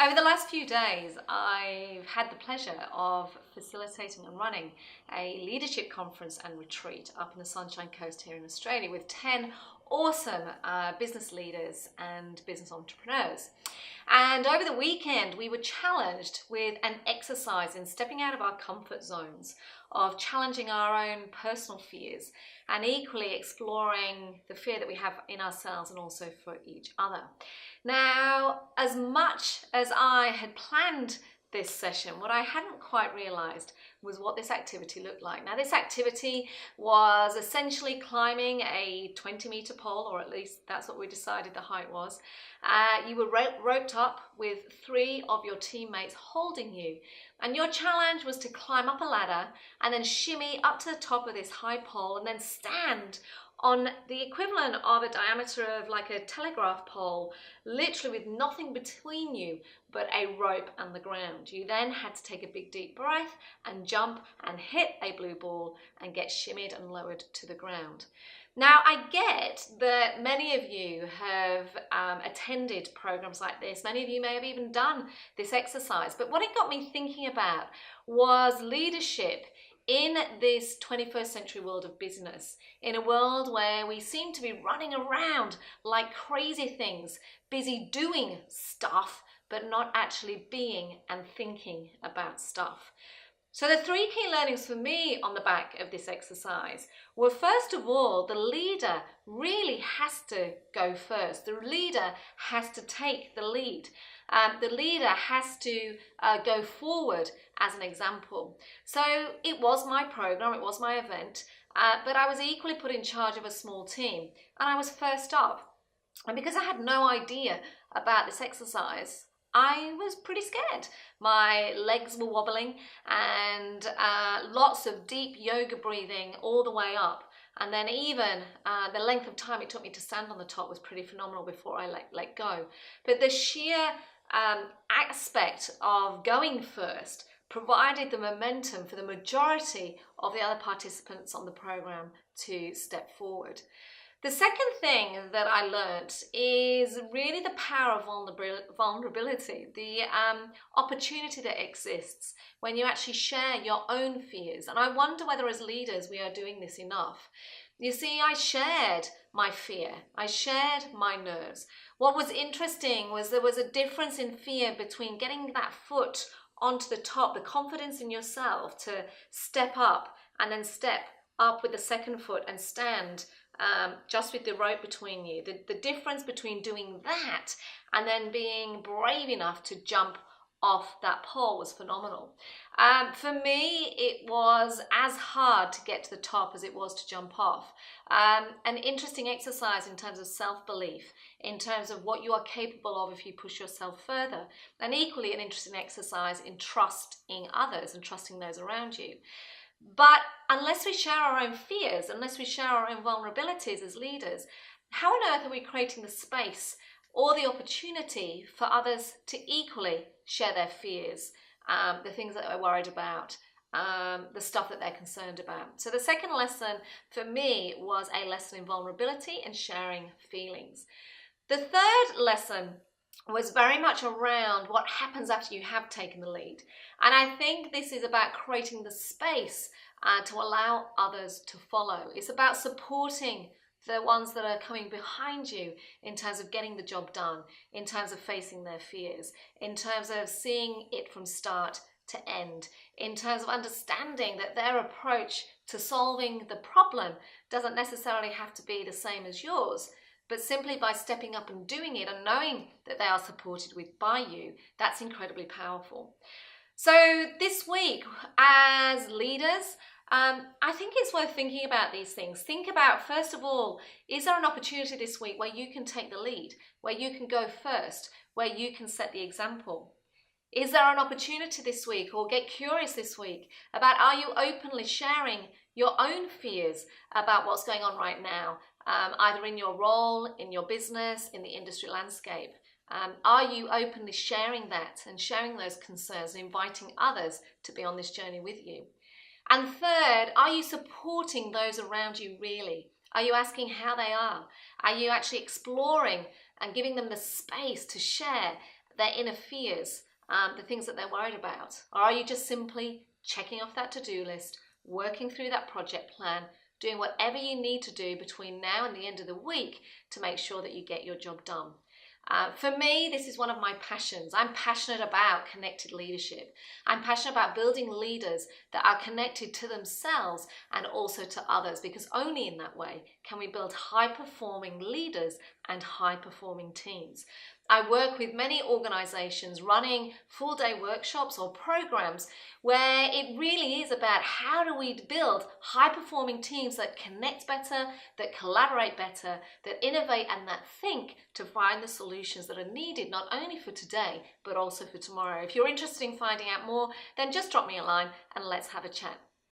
Over the last few days, I've had the pleasure of facilitating and running a leadership conference and retreat up in the Sunshine Coast here in Australia with 10 awesome business leaders and business entrepreneurs. And over the weekend, we were challenged with an exercise in stepping out of our comfort zones, of challenging our own personal fears and equally exploring the fear that we have in ourselves and also for each other. Now, as much as I had planned this session, what I hadn't quite realized was what this activity looked like. Now, this activity was essentially climbing a 20-meter pole, or at least that's what we decided the height was. You were roped up with 3 of your teammates holding you, and your challenge was to climb up a ladder and then shimmy up to the top of this high pole and then stand on the equivalent of a diameter of like a telegraph pole, literally with nothing between you but a rope and the ground. You then had to take a big deep breath and jump and hit a blue ball and get shimmied and lowered to the ground. Now, I get that many of you have attended programs like this. Many of you may have even done this exercise. But what it got me thinking about was leadership in this 21st century world of business, in a world where we seem to be running around like crazy things, busy doing stuff, but not actually being and thinking about stuff. So the 3 key learnings for me on the back of this exercise were, first of all, the leader really has to go first. The leader has to take the lead. The leader has to go forward as an example. So it was my program, it was my event, but I was equally put in charge of a small team, and I was first up. And because I had no idea about this exercise, I was pretty scared. My legs were wobbling and lots of deep yoga breathing all the way up. And then even the length of time it took me to stand on the top was pretty phenomenal before I let go. But the sheer aspect of going first provided the momentum for the majority of the other participants on the program to step forward. The second thing that I learned is really the power of vulnerability, the opportunity that exists when you actually share your own fears. And I wonder whether as leaders we are doing this enough. You see, I shared my fear, I shared my nerves. What was interesting was there was a difference in fear between getting that foot onto the top, the confidence in yourself to step up and then step up with the second foot and stand just with the rope between you. The difference between doing that and then being brave enough to jump off that pole was phenomenal. For me, it was as hard to get to the top as it was to jump off. An interesting exercise in terms of self-belief, in terms of what you are capable of if you push yourself further, and equally an interesting exercise in trusting others and trusting those around you. But unless we share our own fears, unless we share our own vulnerabilities as leaders, how on earth are we creating the space or the opportunity for others to equally share their fears, the things that they're worried about, the stuff that they're concerned about? So the second lesson for me was a lesson in vulnerability and sharing feelings. The third lesson was very much around what happens after you have taken the lead. And I think this is about creating the space to allow others to follow. It's about supporting the ones that are coming behind you in terms of getting the job done, in terms of facing their fears, in terms of seeing it from start to end, in terms of understanding that their approach to solving the problem doesn't necessarily have to be the same as yours, but simply by stepping up and doing it and knowing that they are supported by you, that's incredibly powerful. So this week, as leaders, I think it's worth thinking about these things. Think about, first of all, is there an opportunity this week where you can take the lead, where you can go first, where you can set the example? Is there an opportunity this week, or get curious this week, about are you openly sharing your own fears about what's going on right now, either in your role, in your business, in the industry landscape? Are you openly sharing that and sharing those concerns and inviting others to be on this journey with you? And third, are you supporting those around you really? Are you asking how they are? Are you actually exploring and giving them the space to share their inner fears, the things that they're worried about? Or are you just simply checking off that to-do list, working through that project plan, doing whatever you need to do between now and the end of the week to make sure that you get your job done? For me, this is one of my passions. I'm passionate about connected leadership. I'm passionate about building leaders that are connected to themselves and also to others, because only in that way can we build high-performing leaders and high-performing teams. I work with many organizations running full-day workshops or programs where it really is about how do we build high-performing teams that connect better, that collaborate better, that innovate and that think to find the solutions that are needed not only for today but also for tomorrow. If you're interested in finding out more, then just drop me a line and let's have a chat.